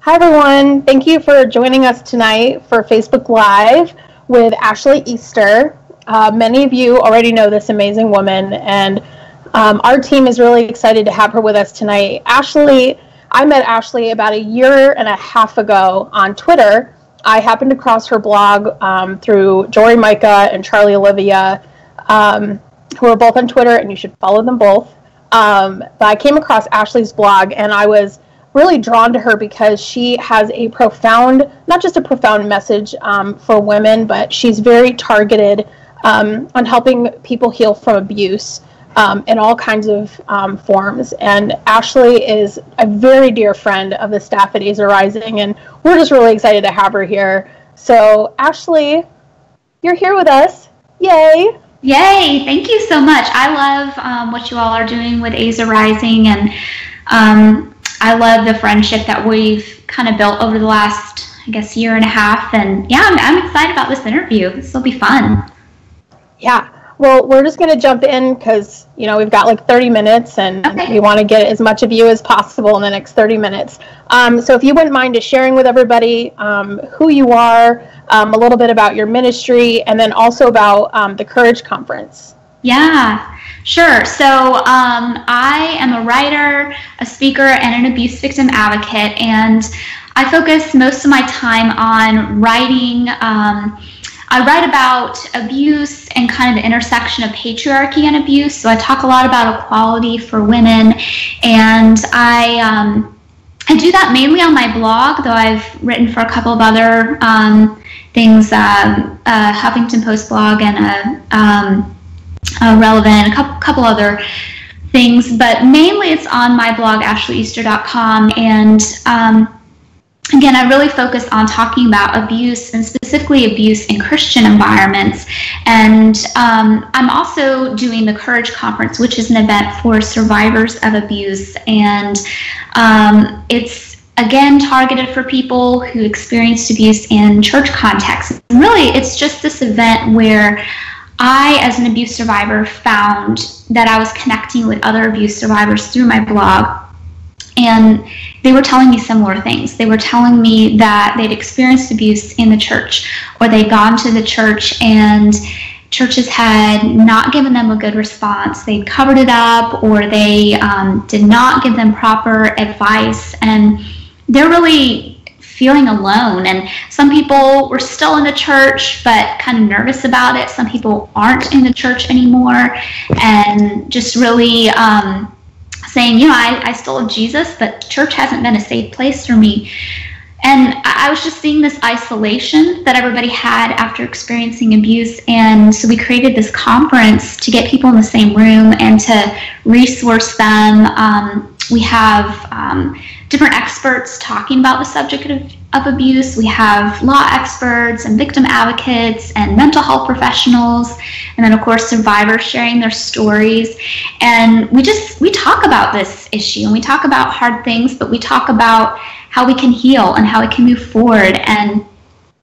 Hi, everyone. Thank you for joining us tonight for Facebook Live with Ashley Easter. Many of you already know this amazing woman, and our team is really excited to have her with us tonight. I met Ashley about a year and a half ago on Twitter. I happened to cross her blog through Jory Micah and Charlie Olivia, who are both on Twitter, and you should follow them both. But I came across Ashley's blog, and I was really drawn to her because she has a profound, not just a profound message for women, but she's very targeted on helping people heal from abuse in all kinds of forms. And Ashley is a very dear friend of the staff at Aza Rising, and we're just really excited to have her here. So Ashley, you're here with us. Yay! Yay! Thank you so much. I love what you all are doing with Aza Rising, and I love the friendship that we've kind of built over the last, I guess, year and a half. And yeah, I'm excited about this interview. This will be fun. Yeah. Well, we're just going to jump in because, we've got like 30 minutes and we want to get as much of you as possible in the next 30 minutes. So if you wouldn't mind just sharing with everybody who you are, a little bit about your ministry, and then also about the Courage Conference. Yeah. Sure. So I am a writer, a speaker, and an abuse victim advocate, and I focus most of my time on writing. I write about abuse and kind of the intersection of patriarchy and abuse. So I talk a lot about equality for women, and I do that mainly on my blog, though I've written for a couple of other things, Huffington Post blog and Relevant, a couple other things, but mainly it's on my blog, AshleyEaster.com, and again, I really focus on talking about abuse, and specifically abuse in Christian environments. And I'm also doing the Courage Conference, which is an event for survivors of abuse, and it's again targeted for people who experienced abuse in church contexts. And really, it's just this event where I, as an abuse survivor, found that I was connecting with other abuse survivors through my blog, and they were telling me similar things. They were telling me that they'd experienced abuse in the church, or they'd gone to the church and churches had not given them a good response. They'd covered it up, or they did not give them proper advice, and they're really feeling alone. And some people were still in the church but kind of nervous about it. Some people aren't in the church anymore and just really saying, I still love Jesus, but church hasn't been a safe place for me. And I was just seeing this isolation that everybody had after experiencing abuse. And so we created this conference to get people in the same room and to resource them. We have different experts talking about the subject of abuse. We have law experts and victim advocates and mental health professionals, and then of course survivors sharing their stories. And we talk about this issue, and we talk about hard things, but we talk about how we can heal and how we can move forward and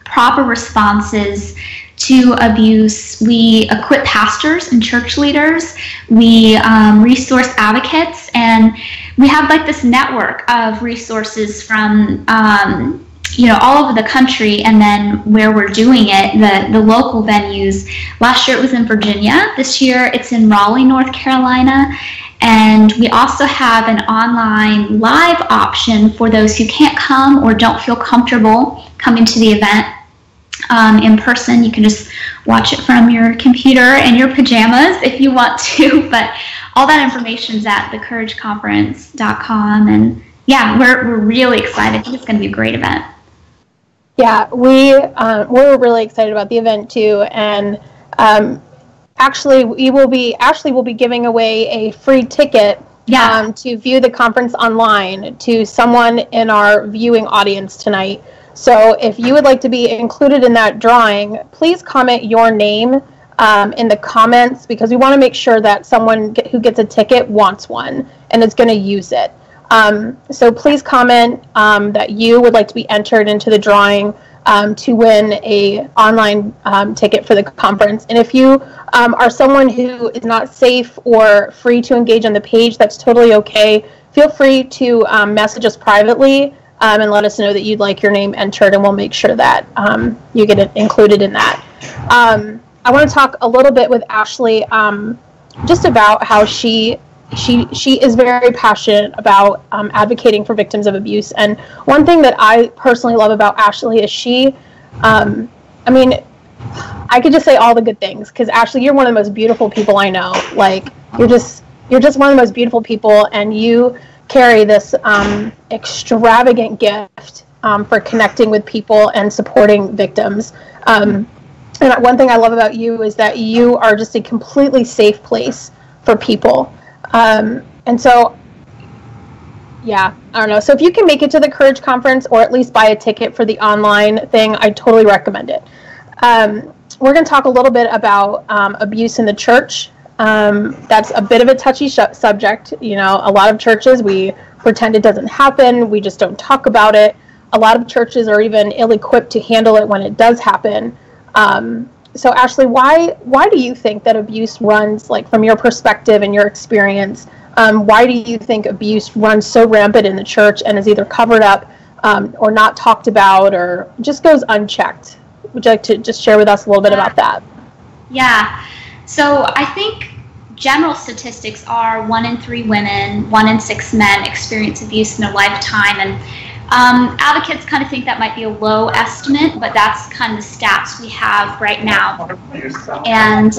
proper responses to abuse. We equip pastors and church leaders. We resource advocates, and we have like this network of resources from all over the country, and then where we're doing it, the local venues. Last year it was in Virginia. This year it's in Raleigh, North Carolina. And we also have an online live option for those who can't come or don't feel comfortable coming to the event in person. You can just watch it from your computer and your pajamas if you want to, but all that information is at thecourageconference.com. And yeah, we're really excited. I think it's going to be a great event. Yeah, we're really excited about the event too, and Ashley will be giving away a free ticket to view the conference online to someone in our viewing audience tonight. So if you would like to be included in that drawing, please comment your name in the comments, because we want to make sure that someone who gets a ticket wants one and is going to use it. So please comment that you would like to be entered into the drawing to win a online ticket for the conference. And if you are someone who is not safe or free to engage on the page, that's totally okay. Feel free to message us privately and let us know that you'd like your name entered, and we'll make sure that you get it included in that. I want to talk a little bit with Ashley just about how she is very passionate about advocating for victims of abuse. And one thing that I personally love about Ashley is she, I mean, I could just say all the good things, because Ashley, you're one of the most beautiful people I know. Like, you're just one of the most beautiful people, and you carry this extravagant gift for connecting with people and supporting victims. And one thing I love about you is that you are just a completely safe place for people. And so, yeah, I don't know. So if you can make it to the Courage Conference, or at least buy a ticket for the online thing, I totally recommend it. We're going to talk a little bit about abuse in the church. That's a bit of a touchy subject. You know, a lot of churches, we pretend it doesn't happen. We just don't talk about it. A lot of churches are even ill-equipped to handle it when it does happen. So Ashley, why do you think that abuse runs, like, from your perspective and your experience, why do you think abuse runs so rampant in the church and is either covered up or not talked about or just goes unchecked? Would you like to just share with us a little bit about that? Yeah. So I think general statistics are 1 in 3 women, 1 in 6 men experience abuse in their lifetime. And advocates kind of think that might be a low estimate, but that's kind of the stats we have right now. And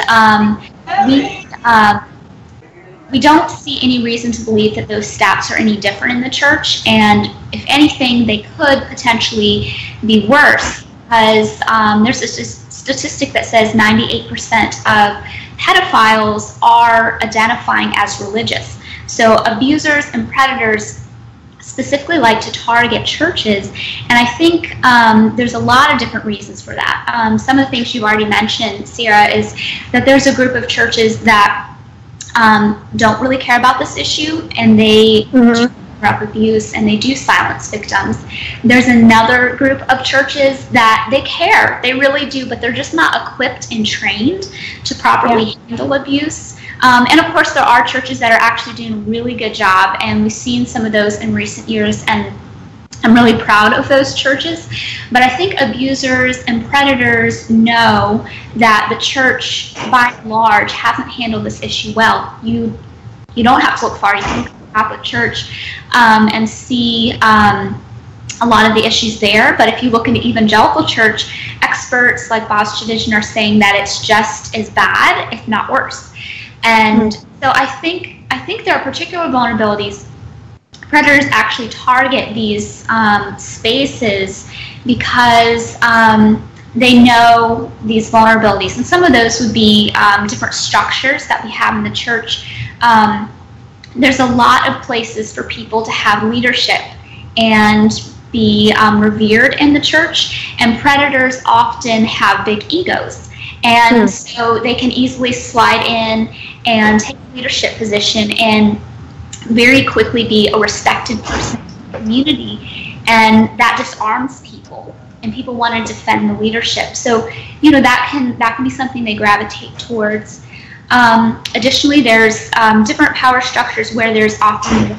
we don't see any reason to believe that those stats are any different in the church. And if anything, they could potentially be worse, because there's a statistic that says 98% of pedophiles are identifying as religious. So abusers and predators specifically like to target churches, and I think there's a lot of different reasons for that. Some of the things you've already mentioned, Sierra, is that there's a group of churches that don't really care about this issue, and they do up abuse, and they do silence victims. There's another group of churches that they care, they really do, but they're just not equipped and trained to properly handle abuse. And of course, there are churches that are actually doing a really good job, and we've seen some of those in recent years, and I'm really proud of those churches. But I think abusers and predators know that the church, by and large, hasn't handled this issue well. You don't have to look far. You can look at the Catholic Church and see a lot of the issues there. But if you look into evangelical church, experts like Boz Tchividjian are saying that it's just as bad, if not worse. And so I think there are particular vulnerabilities. Predators actually target these spaces because they know these vulnerabilities. And some of those would be different structures that we have in the church. There's a lot of places for people to have leadership and be revered in the church, and predators often have big egos. And so they can easily slide in and take a leadership position and very quickly be a respected person in the community. And that disarms people, and people want to defend the leadership. So, you know, that can be something they gravitate towards. Additionally, there's different power structures where there's often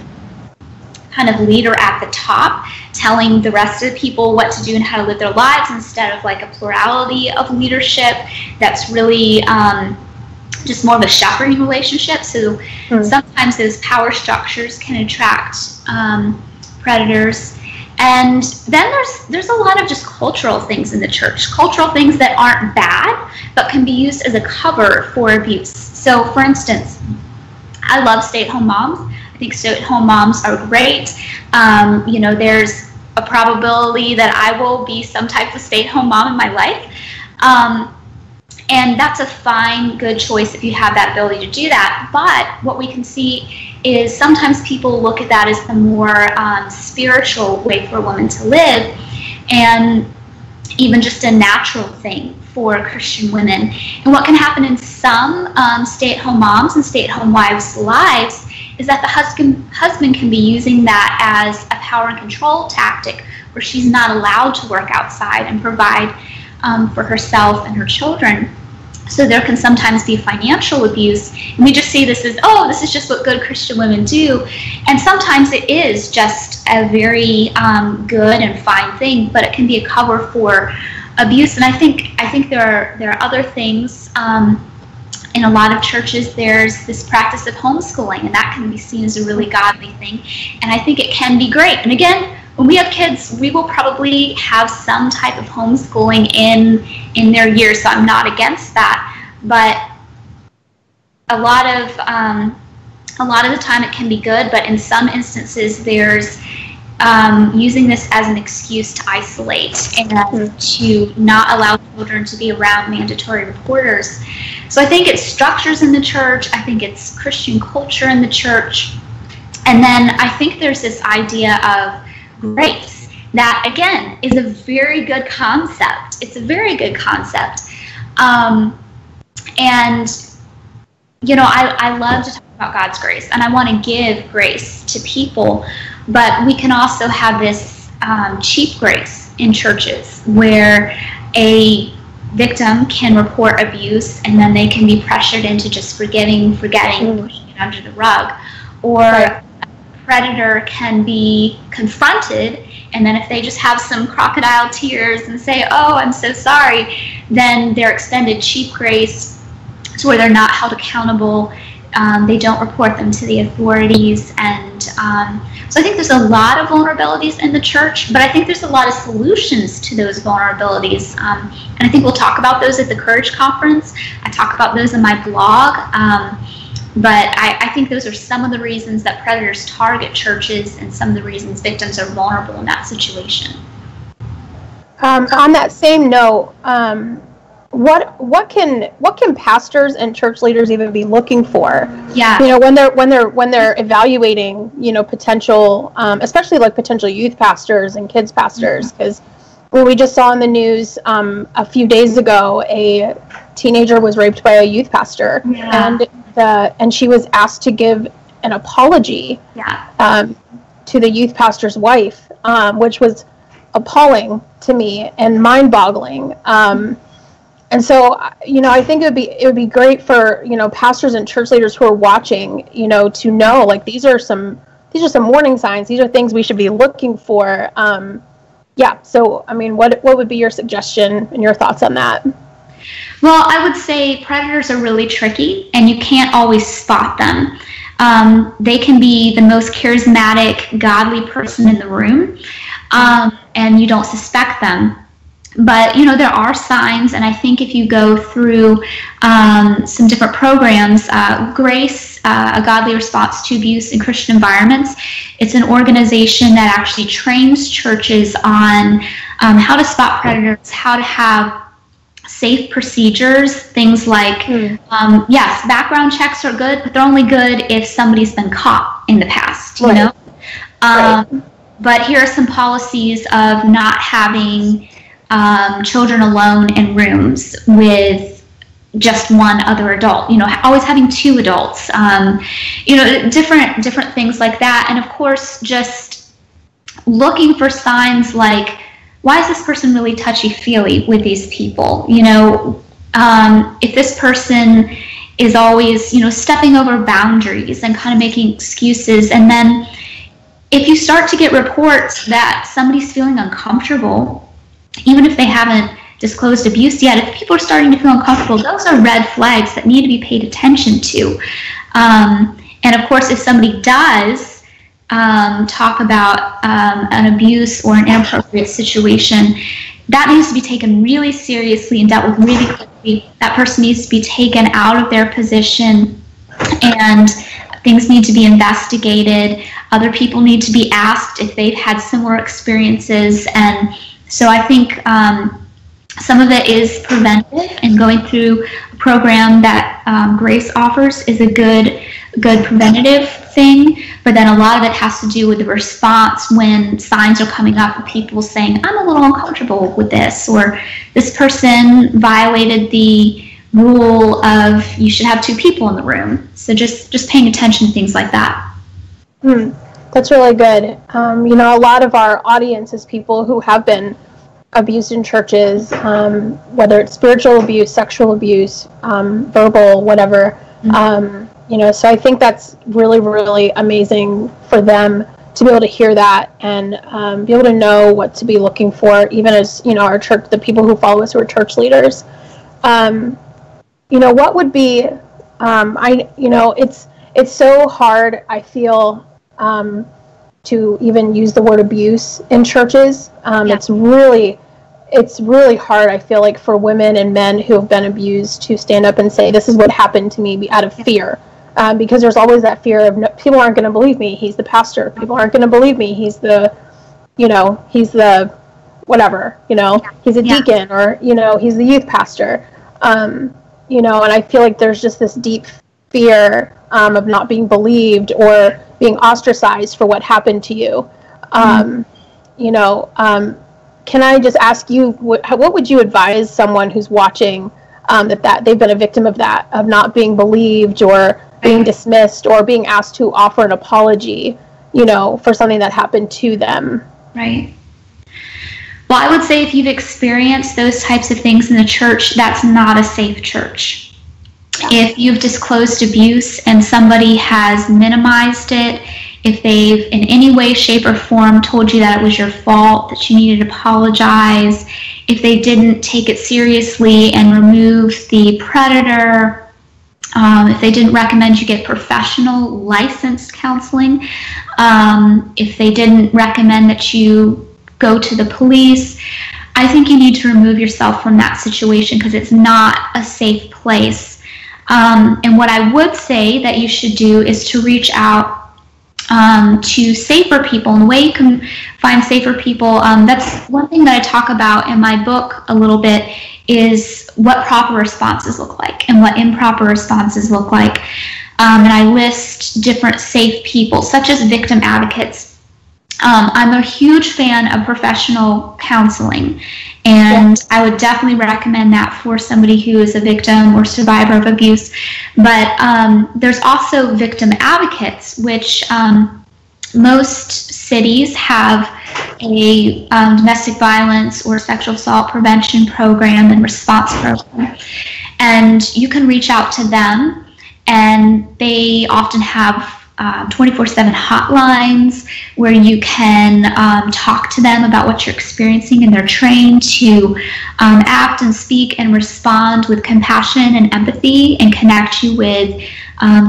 kind of leader at the top telling the rest of the people what to do and how to live their lives, instead of like a plurality of leadership that's really just more of a shepherding relationship. So sometimes those power structures can attract predators. And then there's a lot of just cultural things in the church, cultural things that aren't bad, but can be used as a cover for abuse. So for instance, I love stay-at-home moms. I think stay-at-home moms are great. You know, there's a probability that I will be some type of stay-at-home mom in my life. And that's a fine, good choice if you have that ability to do that. But what we can see is sometimes people look at that as the more spiritual way for a woman to live, and even just a natural thing for Christian women. And what can happen in some stay-at-home moms and stay-at-home wives' lives is that the husband can be using that as a power and control tactic, where she's not allowed to work outside and provide for herself and her children. So there can sometimes be financial abuse, and we just see this as, oh, this is just what good Christian women do. And sometimes it is just a very good and fine thing, but it can be a cover for abuse. And I think there are other things. In a lot of churches, there's this practice of homeschooling, and that can be seen as a really godly thing. And I think it can be great. And again, when we have kids, we will probably have some type of homeschooling in their years, so I'm not against that. But a lot of the time it can be good, but in some instances there's using this as an excuse to isolate and to not allow children to be around mandatory reporters. So I think it's structures in the church, I think it's Christian culture in the church, and then I think there's this idea of grace that, again, is a very good concept. It's a very good concept. And, you know, I love to talk about God's grace, and I want to give grace to people, but we can also have this cheap grace in churches where a victim can report abuse and then they can be pressured into just forgetting, pushing it under the rug. Or a predator can be confronted, and then if they just have some crocodile tears and say, oh, I'm so sorry, then they're extended cheap grace to where they're not held accountable. They don't report them to the authorities. And so I think there's a lot of vulnerabilities in the church, but I think there's a lot of solutions to those vulnerabilities. And I think we'll talk about those at the Courage Conference. I talk about those in my blog. But I think those are some of the reasons that predators target churches and some of the reasons victims are vulnerable in that situation. On that same note, what can pastors and church leaders even be looking for? Yeah. You know, when they're evaluating, you know, potential, especially like potential youth pastors and kids pastors, because when we just saw in the news a few days ago, a teenager was raped by a youth pastor, and she was asked to give an apology to the youth pastor's wife, which was appalling to me and mind-boggling. And so, you know, I think it would be great for, you know, pastors and church leaders who are watching, you know, to know, like, these are some warning signs. These are things we should be looking for. So, I mean, what would be your suggestion and your thoughts on that? Well, I would say predators are really tricky, and you can't always spot them. They can be the most charismatic, godly person in the room, and you don't suspect them. But, you know, there are signs, and I think if you go through some different programs, Grace, A Godly Response to Abuse in Christian Environments, it's an organization that actually trains churches on how to spot predators, how to have safe procedures, things like, yes, background checks are good, but they're only good if somebody's been caught in the past, you know? But here are some policies of not having children alone in rooms with just one other adult, you know, always having two adults, you know, different things like that. And of course, just looking for signs like, why is this person really touchy-feely with these people? You know, if this person is always, you know, stepping over boundaries and kind of making excuses, and then if you start to get reports that somebody's feeling uncomfortable, even if they haven't disclosed abuse yet, if people are starting to feel uncomfortable, those are red flags that need to be paid attention to. And of course, if somebody does talk about an abuse or an inappropriate situation, that needs to be taken really seriously and dealt with really quickly. That person needs to be taken out of their position, and things need to be investigated. Other people need to be asked if they've had similar experiences. And so I think some of it is preventive, and going through a program that Grace offers is a good preventative thing. But then a lot of it has to do with the response when signs are coming up of people saying, I'm a little uncomfortable with this, or this person violated the rule of you should have two people in the room. So just paying attention to things like that. That's really good. You know, a lot of our audience is people who have been abused in churches, whether it's spiritual abuse, sexual abuse, verbal, whatever. So I think that's really, really amazing for them to be able to hear that and be able to know what to be looking for, even as, our church, the people who follow us who are church leaders. What would be, it's so hard, I feel, to even use the word abuse in churches. It's really hard, I feel like, for women and men who have been abused to stand up and say, this is what happened to me, out of fear. Because there's always that fear of, no, people aren't going to believe me. He's the pastor. People aren't going to believe me. He's the whatever, he's a deacon, or, he's the youth pastor. And I feel like there's just this deep fear of not being believed or being ostracized for what happened to you. Can I just ask you, what would you advise someone who's watching that they've been a victim of that, of not being believed or being dismissed or being asked to offer an apology, for something that happened to them? Right. Well, I would say if you've experienced those types of things in the church, that's not a safe church. Yeah. If you've disclosed abuse and somebody has minimized it, if they've in any way, shape, or form told you that it was your fault, that you needed to apologize, if they didn't take it seriously and remove the predator, if they didn't recommend you get professional licensed counseling, if they didn't recommend that you go to the police, I think you need to remove yourself from that situation because it's not a safe place. And what I would say that you should do is to reach out to safer people. And the way you can find safer people, that's one thing that I talk about in my book a little bit, is what proper responses look like and what improper responses look like. And I list different safe people, such as victim advocates. I'm a huge fan of professional counseling, and I would definitely recommend that for somebody who is a victim or survivor of abuse. But there's also victim advocates, which most cities have a domestic violence or sexual assault prevention program and response program. And you can reach out to them, and they often have 24/7 hotlines where you can talk to them about what you're experiencing, and they're trained to act and speak and respond with compassion and empathy and connect you with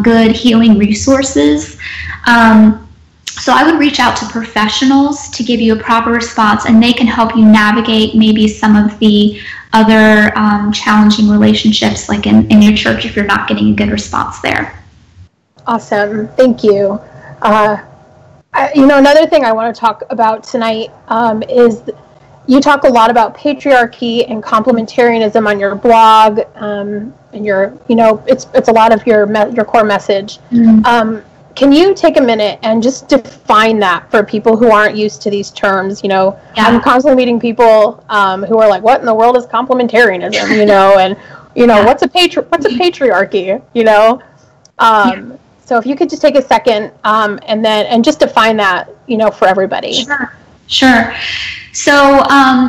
good healing resources. So I would reach out to professionals to give you a proper response, and they can help you navigate maybe some of the other challenging relationships, like in your church, if you're not getting a good response there. Awesome. Thank you. Another thing I want to talk about tonight is you talk a lot about patriarchy and complementarianism on your blog, and it's a lot of your core message. Mm-hmm. Can you take a minute and just define that for people who aren't used to these terms? I'm constantly meeting people who are like, "What in the world is complementarianism?" What's a patriarchy? So if you could just take a second and just define that, for everybody. Sure. So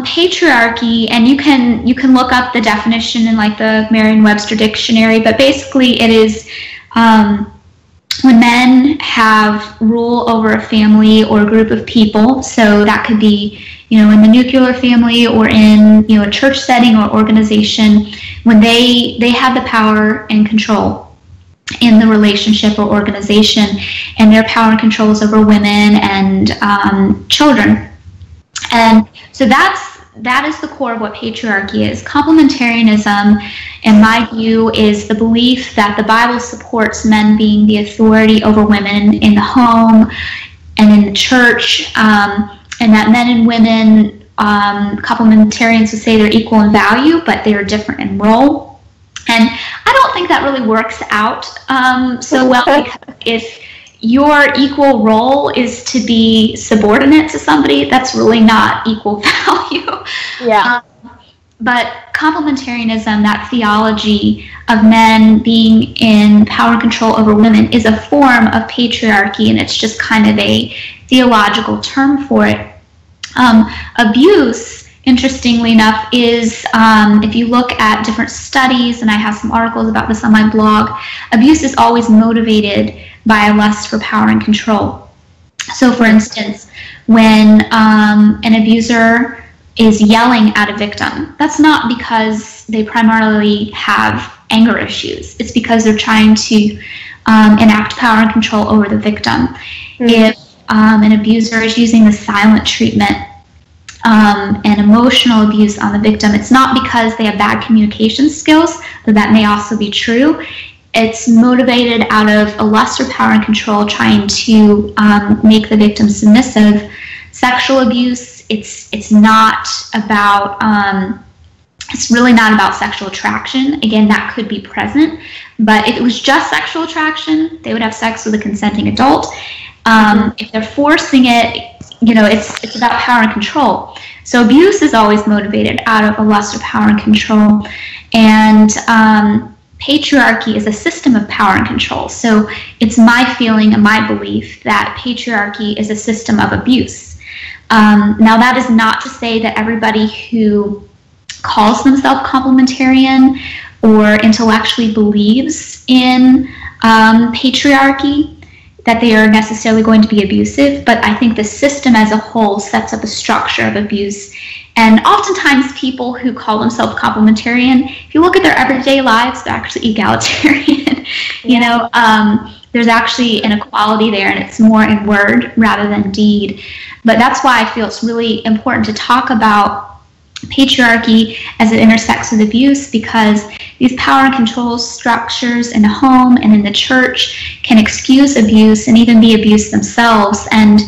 patriarchy, and you can look up the definition in like the Merriam-Webster dictionary, but basically it is when men have rule over a family or a group of people. So that could be, in the nuclear family or in, a church setting or organization, when they have the power and control in the relationship or organization, and their power and control is over women and children. And so that is the core of what patriarchy is. Complementarianism, in my view, is the belief that the Bible supports men being the authority over women in the home and in the church, and that men and women, complementarians would say they're equal in value, but they are different in role. And I don't think that really works out so well, because if your equal role is to be subordinate to somebody, that's really not equal value. Yeah. But complementarianism, that theology of men being in power and control over women, is a form of patriarchy, and it's just kind of a theological term for it. Abuse interestingly enough, is if you look at different studies, and I have some articles about this on my blog, abuse is always motivated by a lust for power and control. So, for instance, when an abuser is yelling at a victim, that's not because they primarily have anger issues. It's because they're trying to enact power and control over the victim. Mm-hmm. If an abuser is using the silent treatment and emotional abuse on the victim, it's not because they have bad communication skills, though that may also be true. It's motivated out of a lust for power and control, trying to make the victim submissive. Sexual abuse, it's not about, it's really not about sexual attraction. Again, that could be present, but if it was just sexual attraction, they would have sex with a consenting adult. If they're forcing it, it's about power and control. So abuse is always motivated out of a lust for power and control. And patriarchy is a system of power and control. So it's my feeling and my belief that patriarchy is a system of abuse. Now, that is not to say that everybody who calls themselves complementarian or intellectually believes in patriarchy, that they are necessarily going to be abusive, but I think the system as a whole sets up a structure of abuse. And oftentimes people who call themselves complementarian, if you look at their everyday lives, they're actually egalitarian. There's actually an equality there, and it's more in word rather than deed. But that's why I feel it's really important to talk about patriarchy as it intersects with abuse, because these power and control structures in the home and in the church can excuse abuse and even be abuse themselves. And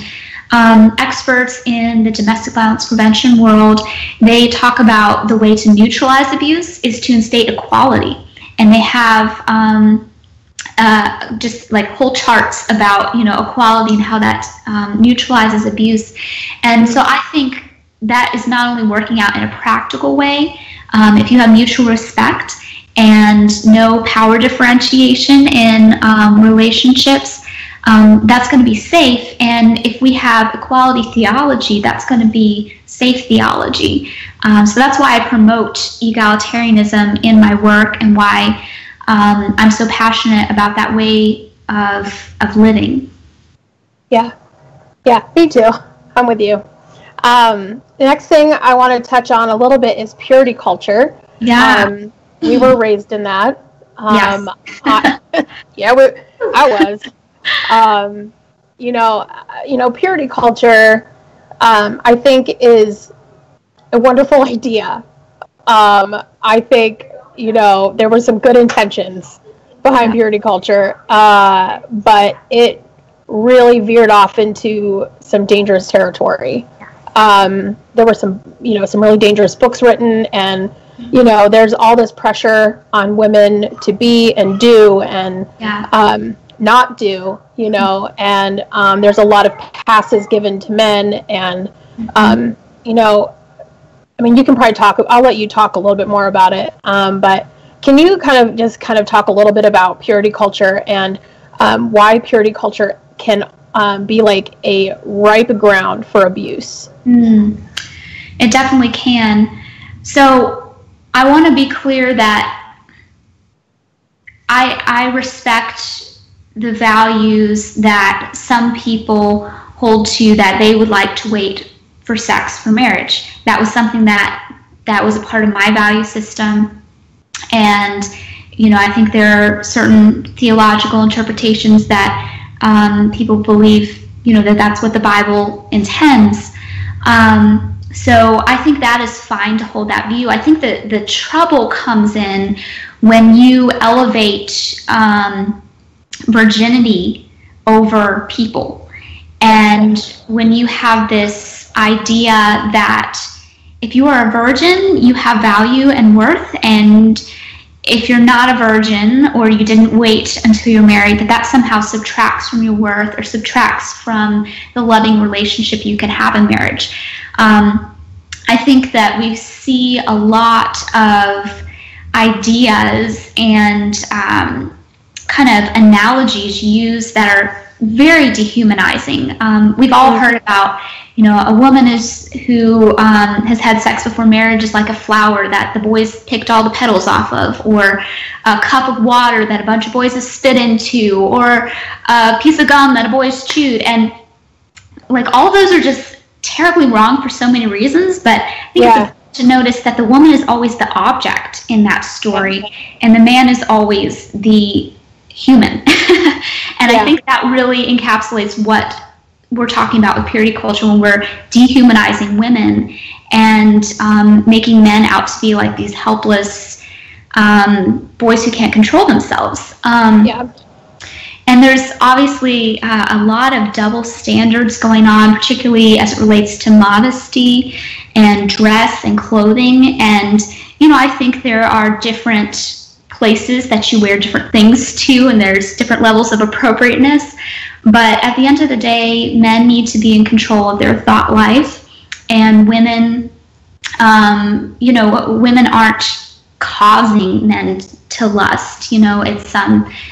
experts in the domestic violence prevention world, they talk about the way to neutralize abuse is to instate equality. And they have just like whole charts about, equality and how that neutralizes abuse. And so I think that is not only working out in a practical way. If you have mutual respect and no power differentiation in relationships, that's going to be safe. And if we have equality theology, that's going to be safe theology. So that's why I promote egalitarianism in my work, and why I'm so passionate about that way of living. Yeah, me too. I'm with you. The next thing I want to touch on a little bit is purity culture. Yeah. We were raised in that. Yes. I was. Purity culture, I think is a wonderful idea. I think, there were some good intentions behind purity culture, but it really veered off into some dangerous territory. There were some really dangerous books written, and there's all this pressure on women to be and do and not do, and there's a lot of passes given to men, and you can probably I'll let you talk a little bit more about it, but can you kind of talk a little bit about purity culture and why purity culture can be like a ripe ground for abuse? It definitely can. So I want to be clear that I respect the values that some people hold to, that they would like to wait for sex for marriage. That was something that was a part of my value system. And, I think there are certain theological interpretations that people believe, that that's what the Bible intends. So I think that is fine to hold that view. I think that the trouble comes in when you elevate virginity over people. And when you have this idea that if you are a virgin, you have value and worth, and if you're not a virgin or you didn't wait until you're married, that somehow subtracts from your worth or subtracts from the loving relationship you can have in marriage. I think that we see a lot of ideas and kind of analogies used that are very dehumanizing. We've all heard about, a woman who has had sex before marriage is like a flower that the boys picked all the petals off of, or a cup of water that a bunch of boys have spit into, or a piece of gum that a boy's chewed. And like, all of those are just terribly wrong for so many reasons, but I think it's important to notice that the woman is always the object in that story, and the man is always the human. And I think that really encapsulates what we're talking about with purity culture when we're dehumanizing women and making men out to be like these helpless boys who can't control themselves. And there's obviously a lot of double standards going on, particularly as it relates to modesty and dress and clothing. And, I think there are different places that you wear different things to, and there's different levels of appropriateness. But at the end of the day, men need to be in control of their thought life, and women, women aren't causing men to lust. It's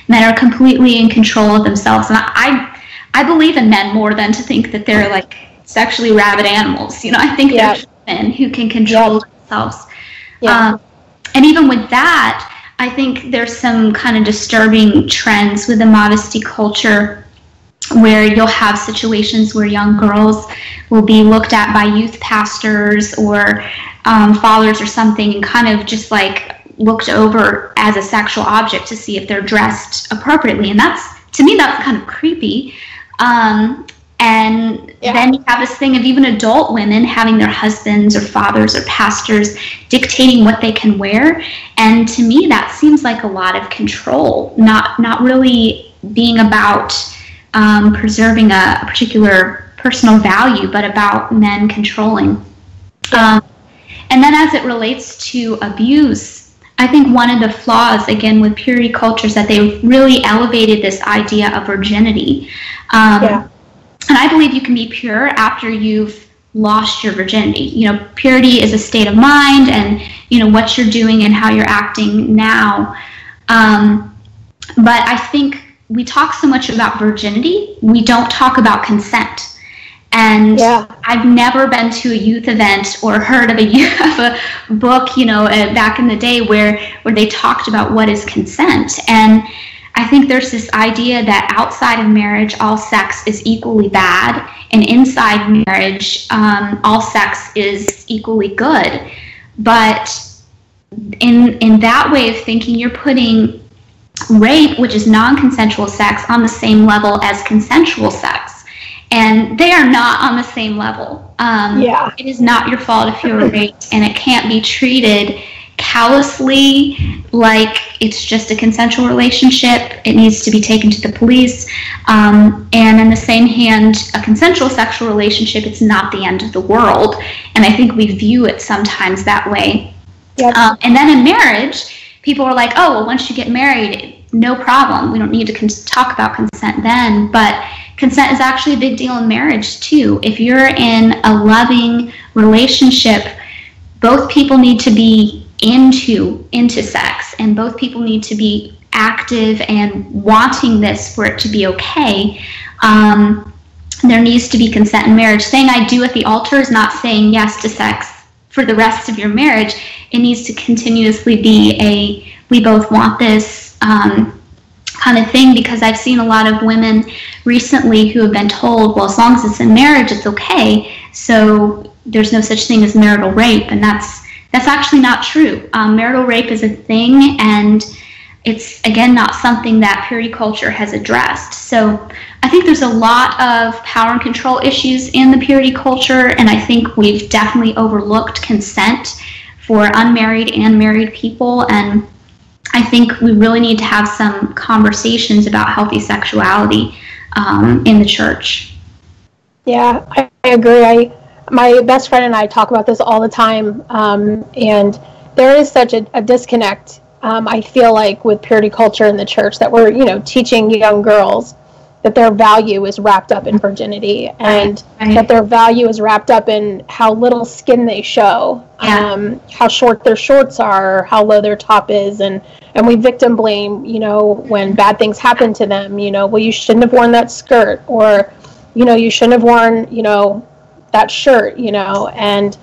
men are completely in control of themselves, and I believe in men more than to think that they're like sexually rabid animals. I think they're men who can control themselves. And even with that, I think there's some kind of disturbing trends with the modesty culture, where you'll have situations where young girls will be looked at by youth pastors or fathers or something, and kind of just like looked over as a sexual object to see if they're dressed appropriately. And to me, that's kind of creepy. Then you have this thing of even adult women having their husbands or fathers or pastors dictating what they can wear. And to me, that seems like a lot of control, not really being about preserving a particular personal value, but about men controlling. And then as it relates to abuse, I think one of the flaws, again, with purity culture is that they've really elevated this idea of virginity. And I believe you can be pure after you've lost your virginity. Purity is a state of mind, and, what you're doing and how you're acting now. But I think we talk so much about virginity, we don't talk about consent. And I've never been to a youth event or heard of a book, back in the day where they talked about what is consent. And I think there's this idea that outside of marriage, all sex is equally bad, and inside marriage, all sex is equally good. But in that way of thinking, you're putting rape, which is non-consensual sex, on the same level as consensual sex. And they are not on the same level. It is not your fault if you're raped, and it can't be treated callously like it's just a consensual relationship. It needs to be taken to the police. And in the same hand, a consensual sexual relationship, it's not the end of the world. And I think we view it sometimes that way. And then in marriage, people are like, oh, well, once you get married, no problem. We don't need to talk about consent then. But consent is actually a big deal in marriage, too. If you're in a loving relationship, both people need to be into sex, and both people need to be active and wanting this for it to be okay. There needs to be consent in marriage. Saying I do at the altar is not saying yes to sex for the rest of your marriage. It needs to continuously be we both want this kind of thing, because I've seen a lot of women recently who have been told, well, as long as it's in marriage, it's okay. So there's no such thing as marital rape, and that's actually not true. Marital rape is a thing, and it's, again, not something that purity culture has addressed. So I think there's a lot of power and control issues in the purity culture, and I think we've definitely overlooked consent for unmarried and married people, and I think we really need to have some conversations about healthy sexuality in the church. Yeah, I agree. My best friend and I talk about this all the time, and there is such a disconnect, I feel like, with purity culture in the church, that we're, teaching young girls that their value is wrapped up in virginity, and that their value is wrapped up in how little skin they show, how short their shorts are, how low their top is, and we victim blame, when bad things happen to them, well, you shouldn't have worn that skirt, or, you shouldn't have worn, that shirt, and,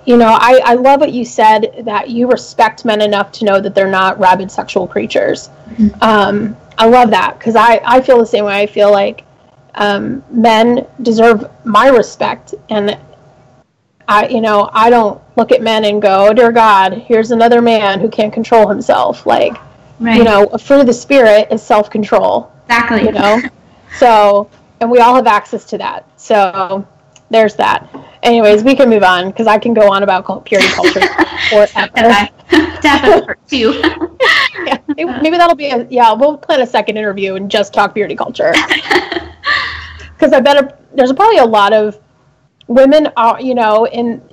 I love what you said, that you respect men enough to know that they're not rabid sexual creatures. Mm-hmm. I love that, because I feel the same way. I feel like men deserve my respect, and I don't look at men and go, oh, dear God, here's another man who can't control himself. Like, a fruit of the Spirit is self-control. Exactly. So, and we all have access to that. So there's that. Anyways, we can move on, because I can go on about purity culture forever. Definitely part 2. Yeah, maybe that'll be we'll plan a second interview and just talk purity culture. Because I bet there's probably a lot of women,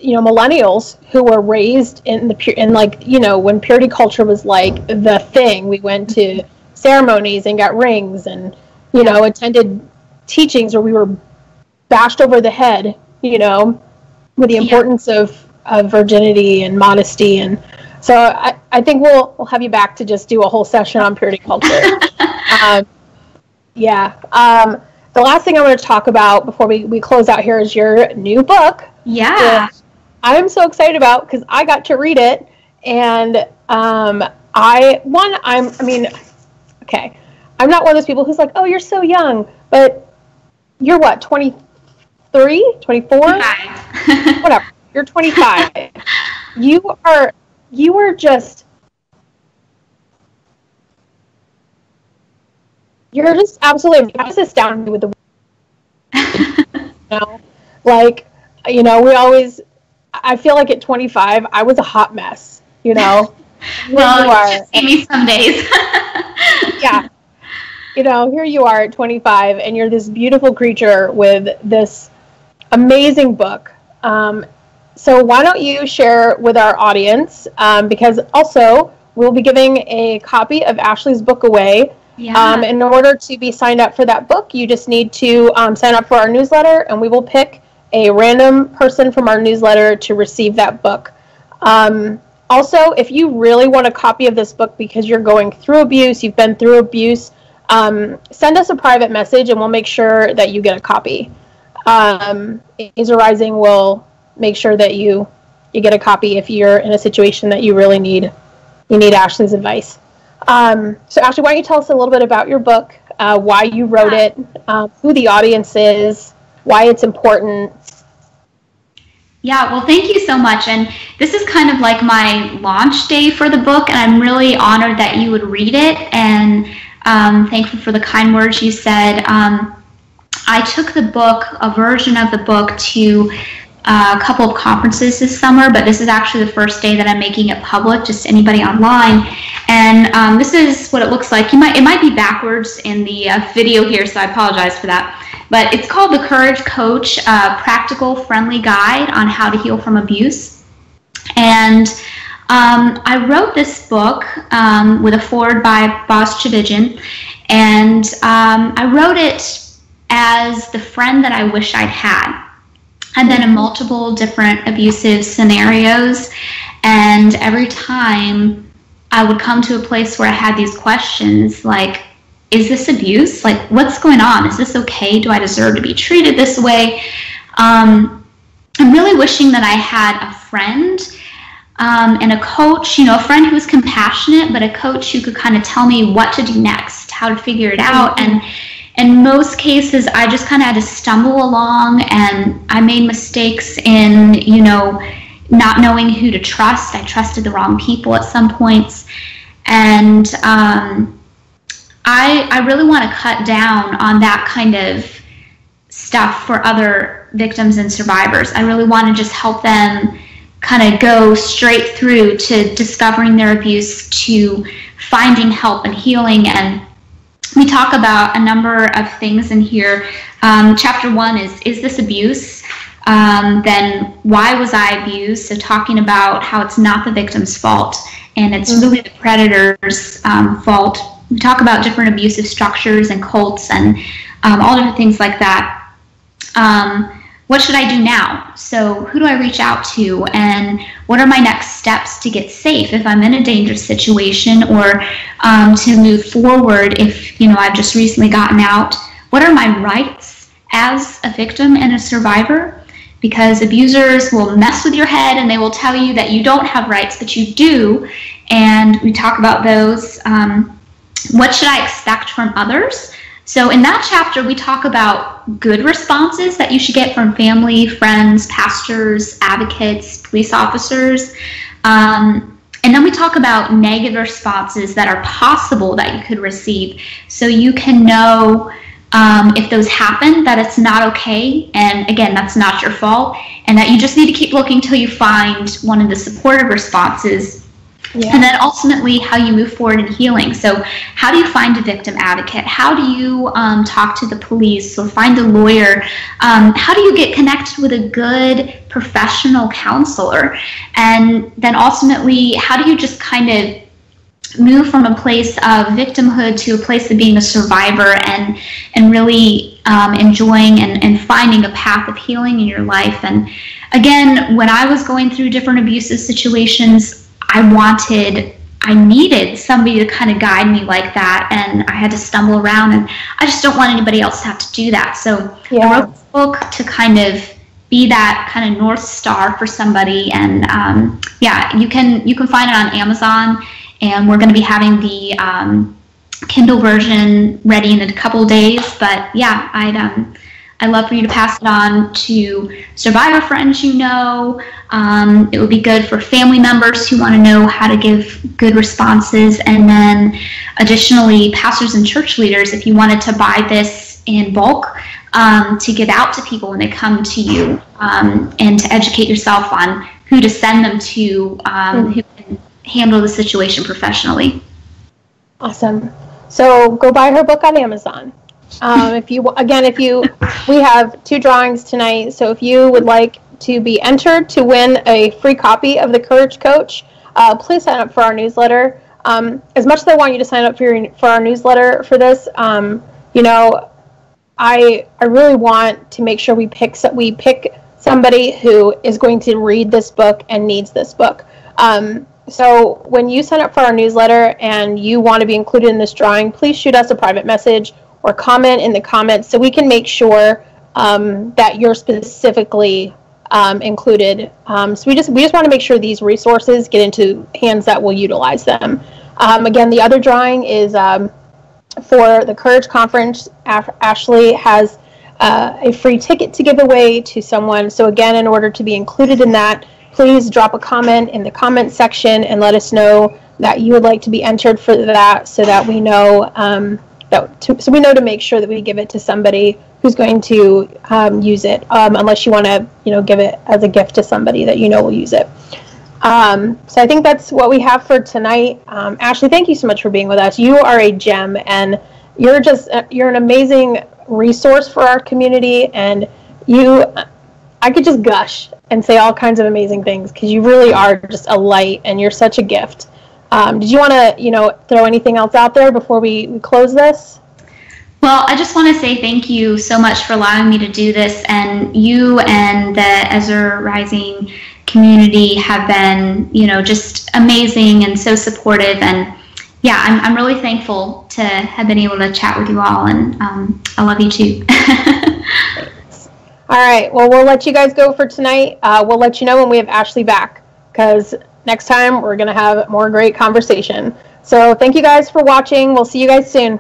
millennials who were raised in when purity culture was like the thing. We went to ceremonies and got rings, and attended teachings where we were bashed over the head, with the importance of virginity and modesty. And so I think we'll have you back to just do a whole session on purity culture. The last thing I want to talk about before we close out here is your new book. Yeah. I'm so excited about, because I got to read it, and I'm not one of those people who's like, oh, you're so young, but you're what, 23, 24? 25. Whatever. You're 25. You are just, you're just absolutely, I was astounded with the, we always, I feel like at 25, I was a hot mess, Well, you see me some days. Yeah. Here you are at 25, and you're this beautiful creature with this amazing book. So why don't you share with our audience, because also we'll be giving a copy of Ashley's book away. Yeah. In order to be signed up for that book, you just need to sign up for our newsletter, and we will pick a random person from our newsletter to receive that book. Also, if you really want a copy of this book because you're going through abuse, you've been through abuse, send us a private message and we'll make sure that you get a copy. Azure Rising will make sure that you get a copy if you're in a situation that you really need Ashley's advice. So Ashley, why don't you tell us a little bit about your book, why you wrote it, who the audience is, why it's important. Yeah, well, thank you so much. And this is kind of like my launch day for the book, and I'm really honored that you would read it, and thankful for the kind words you said. I took the book, a version of the book, to a couple of conferences this summer, but this is actually the first day that I'm making it public, just to anybody online. And this is what it looks like. It might be backwards in the video here, so I apologize for that. But it's called The Courage Coach, a practical, friendly guide on how to heal from abuse. And I wrote this book with a foreword by Boz Tchividjian, and I wrote it as the friend that I wish I'd had. I've been in multiple different abusive scenarios, and every time I would come to a place where I had these questions like, is this abuse? Like, what's going on? Is this okay? Do I deserve to be treated this way? I'm really wishing that I had a friend and a coach, a friend who was compassionate, but a coach who could kind of tell me what to do next, how to figure it out. And in most cases, I just kind of had to stumble along, and I made mistakes in, not knowing who to trust. I trusted the wrong people at some points. And I really want to cut down on that kind of stuff for other victims and survivors. I really want to just help them kind of go straight through to discovering their abuse, to finding help and healing. And we talk about a number of things in here. Chapter 1 is this abuse? Then why was I abused? So talking about how it's not the victim's fault, and it's really the predator's fault we talk about different abusive structures and cults and all different things like that. What should I do now? So who do I reach out to, and what are my next steps to get safe if I'm in a dangerous situation, or to move forward if, you know, I've just recently gotten out? What are my rights as a victim and a survivor? Because abusers will mess with your head and they will tell you that you don't have rights, but you do. And we talk about those. What should I expect from others? So in that chapter, we talk about good responses that you should get from family, friends, pastors, advocates, police officers. And then we talk about negative responses that are possible that you could receive. So you can know if those happen, that it's not okay. And again, that's not your fault. And that you just need to keep looking till you find one of the supportive responses. Yeah. And then ultimately how you move forward in healing. So how do you find a victim advocate? How do you talk to the police or find a lawyer? How do you get connected with a good professional counselor? And then ultimately, how do you just kind of move from a place of victimhood to a place of being a survivor and really enjoying and finding a path of healing in your life? And again, when I was going through different abusive situations, I needed somebody to kind of guide me like that, and I had to stumble around, and I just don't want anybody else to have to do that. So yeah. I wrote this book to kind of be that kind of North Star for somebody, and yeah, you can find it on Amazon, and we're going to be having the Kindle version ready in a couple of days. But yeah, I'd love for you to pass it on to survivor friends you know. It would be good for family members who want to know how to give good responses. And then additionally, pastors and church leaders, if you wanted to buy this in bulk to give out to people when they come to you, and to educate yourself on who to send them to, who can handle the situation professionally. Awesome. So go buy her book on Amazon. We have 2 drawings tonight, so if you would like to be entered to win a free copy of The Courage Coach, please sign up for our newsletter. As much as I want you to sign up for our newsletter for this, you know, I really want to make sure we pick somebody who is going to read this book and needs this book. So when you sign up for our newsletter and you want to be included in this drawing, please shoot us a private message or comment in the comments so we can make sure that you're specifically included. So we just want to make sure these resources get into hands that will utilize them. Again, the other drawing is for the Courage Conference. Ashley has a free ticket to give away to someone. So again, in order to be included in that, please drop a comment in the comment section and let us know that you would like to be entered for that, so that we know to make sure that we give it to somebody who's going to use it, unless you want to, give it as a gift to somebody that you know will use it. So I think that's what we have for tonight. Ashley, thank you so much for being with us. You are a gem, and you're an amazing resource for our community, and I could just gush and say all kinds of amazing things because you really are just a light, and you're such a gift. Did you want to, throw anything else out there before we close this? Well, I just want to say thank you so much for allowing me to do this, and you and the Ezra Rising community have been, just amazing and so supportive, and yeah, I'm really thankful to have been able to chat with you all, and I love you too. All right, well, we'll let you guys go for tonight. We'll let you know when we have Ashley back, because next time we're going to have more great conversation. So thank you guys for watching. We'll see you guys soon.